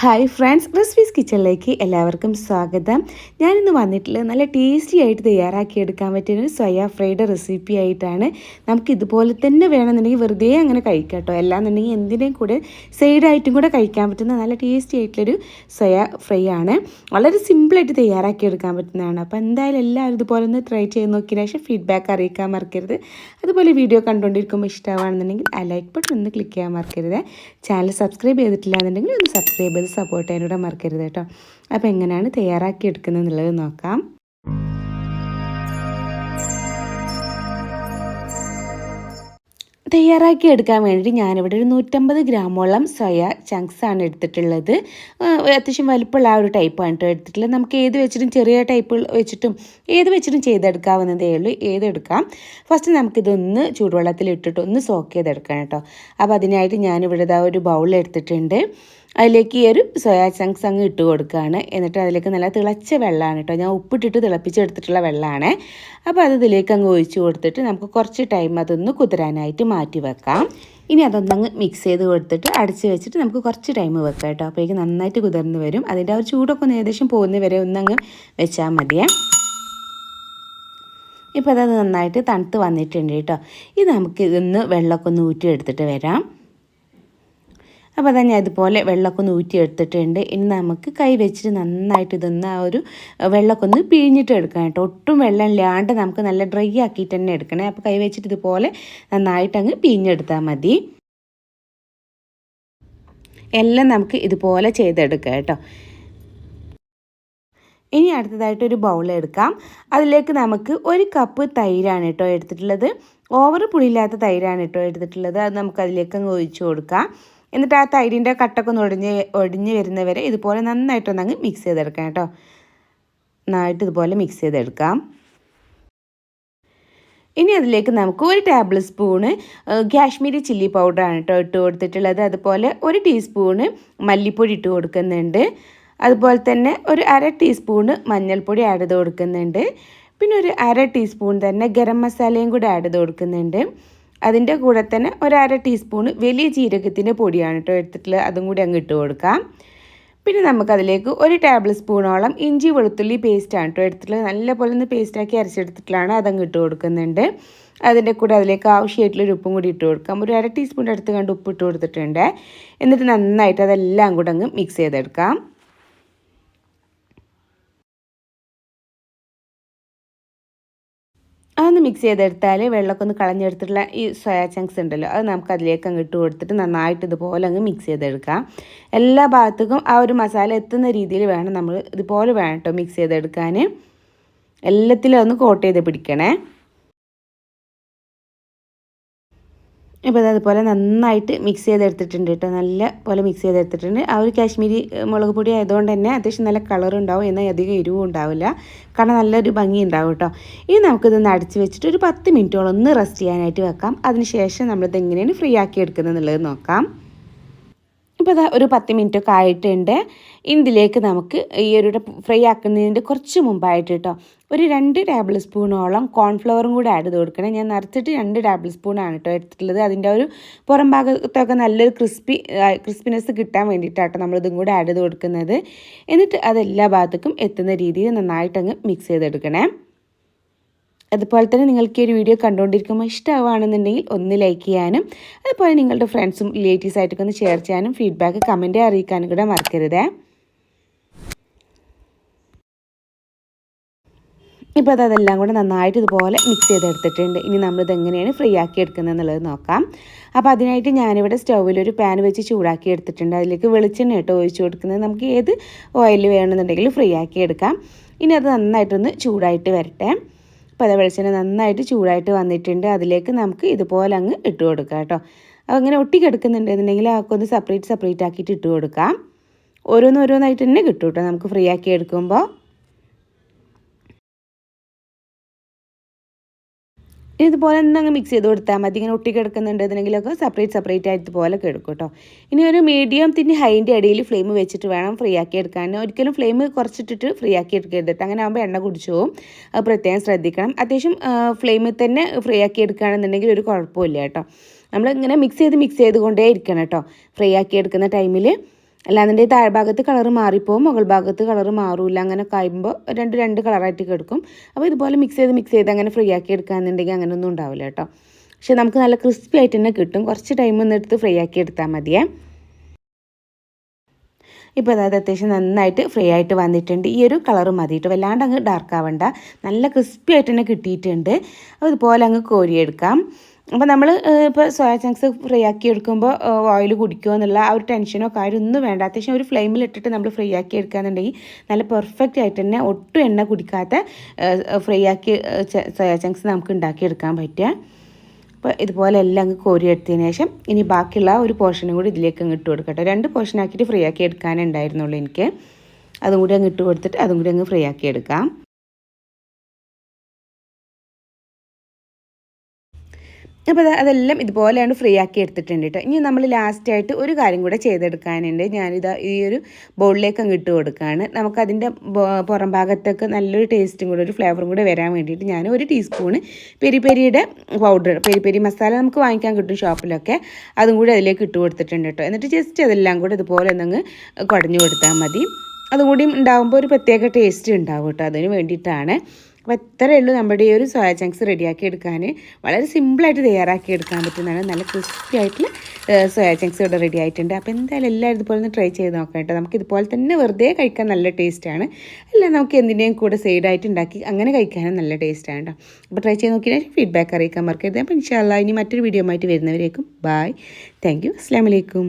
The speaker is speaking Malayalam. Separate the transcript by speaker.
Speaker 1: ഹായ് ഫ്രണ്ട്സ്, റെസിപ്പീസ് കിച്ചണിലേക്ക് എല്ലാവർക്കും സ്വാഗതം. ഞാനിന്ന് വന്നിട്ടുള്ളത് നല്ല ടേസ്റ്റി ആയിട്ട് തയ്യാറാക്കിയെടുക്കാൻ പറ്റിയൊരു സോയ ഫ്രൈഡ് റെസിപ്പി ആയിട്ടാണ്. നമുക്ക് ഇതുപോലെ തന്നെ വേണമെന്നുണ്ടെങ്കിൽ വെറുതെ അങ്ങനെ കഴിക്കാം കേട്ടോ. അല്ലാന്നുണ്ടെങ്കിൽ എന്തിനേയും കൂടെ സൈഡായിട്ടും കൂടെ കഴിക്കാൻ പറ്റുന്ന നല്ല ടേസ്റ്റി ആയിട്ടുള്ളൊരു സോയ ഫ്രൈ ആണ്. വളരെ സിമ്പിളായിട്ട് തയ്യാറാക്കിയെടുക്കാൻ പറ്റുന്നതാണ്. അപ്പോൾ എന്തായാലും എല്ലാവരും ഇതുപോലെ ഒന്ന് ട്രൈ ചെയ്ത് നോക്കിയതിന് ശേഷം ഫീഡ്ബാക്ക് അറിയിക്കാൻ മറക്കരുത്. അതുപോലെ വീഡിയോ കണ്ടുകൊണ്ടിരിക്കുമ്പോൾ ഇഷ്ടമാണെന്നുണ്ടെങ്കിൽ ആ ലൈക്ക് ബട്ടൺ ഒന്ന് ക്ലിക്ക് ചെയ്യാൻ മറക്കരുത്. ചാനൽ സബ്സ്ക്രൈബ് ചെയ്തിട്ടില്ല എന്നുണ്ടെങ്കിൽ ഒന്ന് സബ്സ്ക്രൈബ് ചെയ്ത് സപ്പോർട്ട് ചെയ്യാനൂടെ മറക്കരുത് കേട്ടോ. അപ്പോൾ എങ്ങനെയാണ് തയ്യാറാക്കി എടുക്കുന്നത് എന്നുള്ളത് നോക്കാം. തയ്യാറാക്കി എടുക്കാൻ വേണ്ടി ഞാനിവിടെ ഒരു 150 ഗ്രാമോളം സോയ ചങ്ക്സ് ആണ് എടുത്തിട്ടുള്ളത്. അത്യാവശ്യം വലിപ്പമുള്ള ആ ഒരു ടൈപ്പാണ് കേട്ടോ എടുത്തിട്ടുള്ളത്. നമുക്ക് ഏത് വെച്ചിട്ടും ചെറിയ ടൈപ്പ് വെച്ചിട്ടും ഏത് വെച്ചിട്ടും ചെയ്തെടുക്കാവുന്നതേ ഉള്ളൂ. ഏതെടുക്കാം. ഫസ്റ്റ് നമുക്കിതൊന്ന് ചൂടുവെള്ളത്തിൽ ഇട്ടിട്ട് ഒന്ന് സോക്ക് ചെയ്തെടുക്കാം കേട്ടോ. അപ്പോൾ അതിനായിട്ട് ഞാനിവിടെ ഒരു ബൗൾ എടുത്തിട്ടുണ്ട്. അതിലേക്ക് ഈ ഒരു സോയാ ചങ്ക്സ് അങ്ങ് ഇട്ട് കൊടുക്കുകയാണ്. എന്നിട്ട് അതിലേക്ക് നല്ല തിളച്ച വെള്ളമാണ് കേട്ടോ. ഞാൻ ഉപ്പിട്ടിട്ട് തിളപ്പിച്ചെടുത്തിട്ടുള്ള വെള്ളമാണ്. അപ്പോൾ അത് ഇതിലേക്ക് അങ്ങ് ഒഴിച്ച് കൊടുത്തിട്ട് നമുക്ക് കുറച്ച് ടൈം അതൊന്ന് കുതിരാനായിട്ട് മാറ്റി വെക്കാം. ഇനി അതൊന്നങ്ങ് മിക്സ് ചെയ്ത് കൊടുത്തിട്ട് അടച്ച് വെച്ചിട്ട് നമുക്ക് കുറച്ച് ടൈം വെക്കാം കേട്ടോ. അപ്പോഴേക്ക് നന്നായിട്ട് കുതിർന്ന് വരും. അതിൻ്റെ ആ ഒരു ചൂടൊക്കെ ഒന്ന് ഏകദേശം പോകുന്ന വരെ ഒന്നങ്ങ് വെച്ചാൽ മതിയേ. ഇപ്പോൾ അത് നന്നായിട്ട് തണുത്ത് വന്നിട്ടുണ്ട് കേട്ടോ. ഇത് നമുക്ക് ഇതൊന്ന് വെള്ളമൊക്കെ ഒന്ന് ഊറ്റിയെടുത്തിട്ട് വരാം. അപ്പോൾ അതാ ഞാൻ ഇതുപോലെ വെള്ളമൊക്കെ ഒന്ന് ഊറ്റിയെടുത്തിട്ടുണ്ട്. ഇനി നമുക്ക് കൈ വെച്ചിട്ട് നന്നായിട്ട് ഇതൊന്ന് ആ ഒരു വെള്ളമൊക്കെ ഒന്ന് പിഴിഞ്ഞിട്ട് എടുക്കണം കേട്ടോ. ഒട്ടും വെള്ളം ഇല്ലാണ്ട് നമുക്ക് നല്ല ഡ്രൈ ആക്കിയിട്ട് തന്നെ എടുക്കണേ. അപ്പോൾ കൈ വെച്ചിട്ട് ഇതുപോലെ നന്നായിട്ട് അങ്ങ് പിഴിഞ്ഞെടുത്താൽ മതി. എല്ലാം നമുക്ക് ഇതുപോലെ ചെയ്തെടുക്കാം കേട്ടോ. ഇനി അടുത്തതായിട്ടൊരു ബൗൾ എടുക്കാം. അതിലേക്ക് നമുക്ക് 1 കപ്പ് തൈരാണ് കേട്ടോ എടുത്തിട്ടുള്ളത്. ഓവർ പുളിയില്ലാത്ത തൈരാണ് കേട്ടോ എടുത്തിട്ടുള്ളത്. അത് നമുക്ക് അതിലേക്ക് അങ്ങ് ഒഴിച്ച് കൊടുക്കാം. എന്നിട്ട് ആ തൈരിൻ്റെ കട്ടൊക്കെ ഒന്ന് ഒടിഞ്ഞ് വരുന്നവരെ ഇതുപോലെ നന്നായിട്ടൊന്നങ്ങ് മിക്സ് ചെയ്തെടുക്കാം കേട്ടോ. നന്നായിട്ട് ഇതുപോലെ മിക്സ് ചെയ്തെടുക്കാം. ഇനി അതിലേക്ക് നമുക്ക് 1 ടേബിൾ സ്പൂണ് കാശ്മീരി ചില്ലി പൗഡറാണ് കേട്ടോ ഇട്ട് കൊടുത്തിട്ടുള്ളത്. അതുപോലെ 1 ടീസ്പൂണ് മല്ലിപ്പൊടി ഇട്ട് കൊടുക്കുന്നുണ്ട്. അതുപോലെ തന്നെ ഒരു 1/2 ടീസ്പൂണ് മഞ്ഞൾപ്പൊടി ആഡ് ചെയ്ത് കൊടുക്കുന്നുണ്ട്. പിന്നെ ഒരു 1/2 ടീസ്പൂൺ തന്നെ ഗരം മസാലയും കൂടി ആഡ് ചെയ്ത് കൊടുക്കുന്നുണ്ട്. അതിൻ്റെ കൂടെ തന്നെ ഒരു 1/2 ടീസ്പൂണ് വലിയ ജീരകത്തിൻ്റെ പൊടിയാണ് കേട്ടോ എടുത്തിട്ടുള്ളത്. അതും കൂടി അങ്ങ് ഇട്ട് കൊടുക്കാം. പിന്നെ നമുക്കതിലേക്ക് 1 ടേബിൾ സ്പൂണോളം ഇഞ്ചി വെളുത്തുള്ളി പേസ്റ്റാണ് കേട്ടോ എടുത്തിട്ടുള്ളത്. നല്ലപോലെ ഒന്ന് പേസ്റ്റാക്കി അരച്ചെടുത്തിട്ടുള്ളതാണ്. അതങ്ങ് ഇട്ട് കൊടുക്കുന്നുണ്ട്. അതിൻ്റെ കൂടെ അതിലേക്ക് ആവശ്യമായിട്ടുള്ളൊരു ഉപ്പും കൂടി ഇട്ട് കൊടുക്കാം. ഒരു 1/2 ടീസ്പൂൺ അടുത്ത് കണ്ട് ഉപ്പ് ഇട്ട് കൊടുത്തിട്ടുണ്ട്. എന്നിട്ട് നന്നായിട്ട് അതെല്ലാം കൂടെ അങ്ങ് മിക്സ് ചെയ്തെടുക്കാം. അതൊന്ന് മിക്സ് ചെയ്തെടുത്താൽ വെള്ളമൊക്കെ ഒന്ന് കളഞ്ഞെടുത്തിട്ടുള്ള ഈ സോയാ ചങ്ക്സ് ഉണ്ടല്ലോ, അത് നമുക്ക് അതിലേക്ക് അങ്ങ് ഇട്ട് കൊടുത്തിട്ട് നന്നായിട്ട് ഇതുപോലെ അങ്ങ് മിക്സ് ചെയ്തെടുക്കാം. എല്ലാ ഭാഗത്തേക്കും ആ ഒരു മസാല എത്തുന്ന രീതിയിൽ വേണം നമ്മൾ ഇതുപോലെ വേണം കേട്ടോ മിക്സ് ചെയ്തെടുക്കാൻ. എല്ലാത്തിലും ഒന്ന് കോട്ട് ചെയ്ത് പിടിക്കണേ. ഇപ്പോൾ അതുപോലെ നന്നായിട്ട് മിക്സ് ചെയ്തെടുത്തിട്ടുണ്ട് കേട്ടോ. നല്ല പോലെ മിക്സ് ചെയ്തെടുത്തിട്ടുണ്ട്. ആ ഒരു കാശ്മീരി മുളക് പൊടി ആയതുകൊണ്ട് തന്നെ അത്യാവശ്യം നല്ല കളർ ഉണ്ടാവും. എന്നാൽ അധികം എരിവും ഉണ്ടാവില്ല. കാരണം നല്ലൊരു ഭംഗി ഉണ്ടാവും കേട്ടോ. ഇനി നമുക്കിതൊന്ന് അടച്ച് വെച്ചിട്ട് ഒരു 10 മിനിറ്റോളം ഒന്ന് റെസ്റ്റ് ചെയ്യാനായിട്ട് വെക്കാം. അതിനുശേഷം നമ്മളിത് എങ്ങനെയാണ് ഫ്രീ ആക്കി എടുക്കുന്നത് എന്നുള്ളത് നോക്കാം. ഇപ്പോൾ അതാ ഒരു 10 മിനിറ്റൊക്കെ ആയിട്ടുണ്ട്. ഇതിലേക്ക് നമുക്ക് ഈ ഒരു ഫ്രൈ ആക്കുന്നതിൻ്റെ കുറച്ച് മുമ്പായിട്ട് കേട്ടോ ഒരു 2 ടേബിൾ സ്പൂണോളം കോൺഫ്ലവറും കൂടി ആഡ് ചെയ്ത് കൊടുക്കണം. ഞാൻ നിറച്ചിട്ട് 2 ടേബിൾ സ്പൂണാണ് കേട്ടോ എടുത്തിട്ടുള്ളത്. അതിൻ്റെ ഒരു പുറം ഭാഗത്തൊക്കെ നല്ലൊരു ക്രിസ്പിനെസ് കിട്ടാൻ വേണ്ടിയിട്ടാട്ടോ നമ്മളിതും കൂടി ആഡ് ചെയ്ത് കൊടുക്കുന്നത്. എന്നിട്ട് അതെല്ലാ ഭാഗത്തേക്കും എത്തുന്ന രീതിയിൽ നന്നായിട്ടങ്ങ് മിക്സ് ചെയ്തെടുക്കണേ. അതുപോലെ തന്നെ നിങ്ങൾക്ക് ഈ ഒരു വീഡിയോ കണ്ടുകൊണ്ടിരിക്കുമ്പോൾ ഇഷ്ടമാവുകയാണെന്നുണ്ടെങ്കിൽ ഒന്ന് ലൈക്ക് ചെയ്യാനും അതുപോലെ നിങ്ങളുടെ ഫ്രണ്ട്സും റിലേറ്റീവ്സായിട്ടൊക്കെ ഒന്ന് ഷെയർ ചെയ്യാനും ഫീഡ്ബാക്ക് കമൻറ്റ് അറിയിക്കാനും കൂടെ മറക്കരുത്. ഇപ്പോൾ അതെല്ലാം കൂടെ നന്നായിട്ട് ഇതുപോലെ മിക്സ് ചെയ്തെടുത്തിട്ടുണ്ട്. ഇനി നമ്മളിത് എങ്ങനെയാണ് ഫ്രീ ആക്കി എടുക്കുന്നത് എന്നുള്ളത് നോക്കാം. അപ്പോൾ അതിനായിട്ട് ഞാനിവിടെ സ്റ്റൗവിലൊരു പാൻ വെച്ച് ചൂടാക്കി എടുത്തിട്ടുണ്ട്. അതിലേക്ക് വെളിച്ചെണ്ണ കേട്ടോ ഒഴിച്ച് കൊടുക്കുന്നത്. നമുക്ക് ഏത് ഓയിൽ വേണമെന്നുണ്ടെങ്കിൽ ഫ്രീ ആക്കി എടുക്കാം. ഇനി അത് നന്നായിട്ടൊന്ന് ചൂടായിട്ട് വരട്ടെ. അപ്പോൾ അത് വെളിച്ചെണ്ണ നന്നായിട്ട് ചൂടായിട്ട് വന്നിട്ടുണ്ട്. അതിലേക്ക് നമുക്ക് ഇതുപോലെ അങ്ങ് ഇട്ട് കൊടുക്കാം കേട്ടോ. അങ്ങനെ ഒട്ടിക്കെടുക്കുന്നുണ്ടെന്നുണ്ടെങ്കിൽ അതൊക്കെ ഒന്ന് സെപ്പറേറ്റ് ആക്കിയിട്ട് ഇട്ട് കൊടുക്കാം. ഓരോന്നായിട്ട് തന്നെ കിട്ടും കേട്ടോ നമുക്ക് ഫ്രീ ആക്കി എടുക്കുമ്പോൾ. ഇതുപോലെ ഒന്നങ്ങ് മിക്സ് ചെയ്ത് കൊടുത്താൽ മതി. ഇങ്ങനെ ഒട്ടിക്കെടുക്കുന്നുണ്ടെന്നുണ്ടെങ്കിലൊക്കെ സെപ്പറേറ്റ് ആയിട്ട് ഇതുപോലെ കിടക്കും കേട്ടോ. ഇനി ഒരു മീഡിയം തിന് ഹൈൻ്റെ ഇടയിൽ ഫ്ലെയിം വെച്ചിട്ട് വേണം ഫ്രീ ആക്കി എടുക്കാൻ. ഒരിക്കലും ഫ്ലെയിം കുറച്ചിട്ടിട്ട് ഫ്രീ ആക്കി എടുക്കരുത്. അങ്ങനെ ആകുമ്പോൾ എണ്ണ കുടിച്ചു പോകും. അത് പ്രത്യേകം ശ്രദ്ധിക്കണം. അത്യാവശ്യം ഫ്ലെയിമിൽ തന്നെ ഫ്രീ ആക്കി എടുക്കുകയാണെന്നുണ്ടെങ്കിൽ ഒരു കുഴപ്പമില്ല കേട്ടോ. നമ്മളിങ്ങനെ മിക്സ് ചെയ്ത് കൊണ്ടേ ഇരിക്കണം കേട്ടോ ഫ്രീ ആക്കി എടുക്കുന്ന ടൈമിൽ. അല്ലാന്നുണ്ടെങ്കിൽ താഴ്ഭാഗത്ത് കളർ മാറിപ്പോവും, മുകൾ ഭാഗത്ത് കളർ മാറില്ല. അങ്ങനെ കഴിയുമ്പോൾ രണ്ട് കളറായിട്ട് കിടക്കും. അപ്പോൾ ഇതുപോലെ മിക്സ് ചെയ്ത് അങ്ങനെ ഫ്രൈ ആക്കി എടുക്കുകയെന്നുണ്ടെങ്കിൽ അങ്ങനെയൊന്നും ഉണ്ടാവില്ല കേട്ടോ. പക്ഷെ നമുക്ക് നല്ല ക്രിസ്പി ആയിട്ട് തന്നെ കിട്ടും. കുറച്ച് ടൈം ഒന്ന് എടുത്ത് ഫ്രൈ ആക്കി എടുത്താൽ മതിയേ. ഇപ്പോൾ അതായത് അത്യാവശ്യം നന്നായിട്ട് ഫ്രൈ ആയിട്ട് വന്നിട്ടുണ്ട്. ഈ ഒരു കളർ മതി കേട്ടോ, വല്ലാണ്ട് അങ്ങ് ഡാർക്ക് ആവണ്ട. നല്ല ക്രിസ്പി ആയിട്ട് തന്നെ കിട്ടിയിട്ടുണ്ട്. അപ്പോൾ ഇതുപോലെ അങ്ങ് കോരിയെടുക്കാം. അപ്പോൾ നമ്മൾ ഇപ്പോൾ സോയ ചങ്ക്സ് ഫ്രൈ ആക്കി എടുക്കുമ്പോൾ ഓയിൽ കുടിക്കുമോ എന്നുള്ള ആ ഒരു ടെൻഷനോ കാര്യമൊന്നും വേണ്ട. അത്യാവശ്യം ഒരു ഫ്ലെയിമിൽ ഇട്ടിട്ട് നമ്മൾ ഫ്രൈ ആക്കി എടുക്കുകയെന്നുണ്ടെങ്കിൽ നല്ല പെർഫെക്റ്റ് ആയിട്ട് തന്നെ ഒട്ടും എണ്ണ കുടിക്കാത്ത ഫ്രൈ ആക്കി സോയ ചങ്ക്സ് നമുക്ക് ഉണ്ടാക്കിയെടുക്കാൻ പറ്റുക. അപ്പോൾ ഇതുപോലെ എല്ലാം അങ്ങ് കോരിയെടുത്തതിന് ശേഷം ഇനി ബാക്കിയുള്ള ഒരു പോർഷനും കൂടി ഇതിലേക്ക് അങ്ങ് ഇട്ട് കൊടുക്കട്ടെ. 2 പോർഷനാക്കിയിട്ട് ഫ്രൈ ആക്കി എടുക്കാനേ ഉണ്ടായിരുന്നുള്ളൂ എനിക്ക്. അതും കൂടി അങ്ങ് ഇട്ട് കൊടുത്തിട്ട് അതും കൂടി അങ്ങ് ഫ്രൈ ആക്കി എടുക്കാം. അപ്പോൾ അതെല്ലാം ഇതുപോലെയാണ് ഫ്രൈ ആക്കി എടുത്തിട്ടുണ്ട് കേട്ടോ. ഇനി നമ്മൾ ലാസ്റ്റായിട്ട് ഒരു കാര്യം കൂടെ ചെയ്തെടുക്കാനുണ്ട്. ഞാനിതാ ഈ ഒരു ബൗളിലേക്ക് അങ്ങ് ഇട്ട് കൊടുക്കുകയാണ്. നമുക്കതിൻ്റെ പുറം ഭാഗത്തൊക്കെ നല്ലൊരു ടേസ്റ്റും കൂടെ ഒരു ഫ്ലേവറും കൂടെ വരാൻ വേണ്ടിയിട്ട് ഞാൻ 1 ടീസ്പൂണ് പെരിയുടെ പൗഡർ, പെരി മസാല നമുക്ക് വാങ്ങിക്കാൻ കിട്ടും ഷോപ്പിലൊക്കെ, അതും കൂടി അതിലേക്ക് ഇട്ട് കൊടുത്തിട്ടുണ്ട് കേട്ടോ. എന്നിട്ട് ജസ്റ്റ് അതെല്ലാം കൂടെ ഇതുപോലെ ഒന്നങ്ങ് കുടഞ്ഞു കൊടുത്താൽ മതി. അതും കൂടി ഉണ്ടാകുമ്പോൾ ഒരു പ്രത്യേക ടേസ്റ്റ് ഉണ്ടാവും കേട്ടോ, അതിന് വേണ്ടിയിട്ടാണ്. അപ്പോൾ ഇത്രയേ ഉള്ളൂ നമ്മുടെ ഈ ഒരു സോയ ചങ്ക്സ് റെഡിയാക്കി എടുക്കാൻ. വളരെ സിമ്പിളായിട്ട് തയ്യാറാക്കി എടുക്കാൻ പറ്റുന്നതാണ്. നല്ല ക്രിസ്പി ആയിട്ടുള്ള സോയ ചങ്ക്സ് ഇവിടെ റെഡി ആയിട്ടുണ്ട്. അപ്പോൾ എന്തായാലും എല്ലാവരും ഇതുപോലെ ഒന്ന് ട്രൈ ചെയ്ത് നോക്കാം കേട്ടോ. നമുക്ക് ഇതുപോലെ തന്നെ വെറുതെ കഴിക്കാൻ നല്ല ടേസ്റ്റാണ്. അല്ല നമുക്ക് എന്തിൻ്റെയും കൂടെ സൈഡായിട്ട് ഉണ്ടാക്കി അങ്ങനെ കഴിക്കാനും നല്ല ടേസ്റ്റാണ് കേട്ടോ. അപ്പോൾ ട്രൈ ചെയ്ത് നോക്കിയാൽ ഫീഡ്ബാക്ക് അറിയിക്കാൻ മറക്കരുത്. അപ്പോൾ ഇൻഷാ അല്ലാഹ് ഇനി മറ്റൊരു വീഡിയോ ആയിട്ട് വരുന്നവരേക്കും ബായ്, താങ്ക് യു, അസ്സലാമു അലൈക്കും.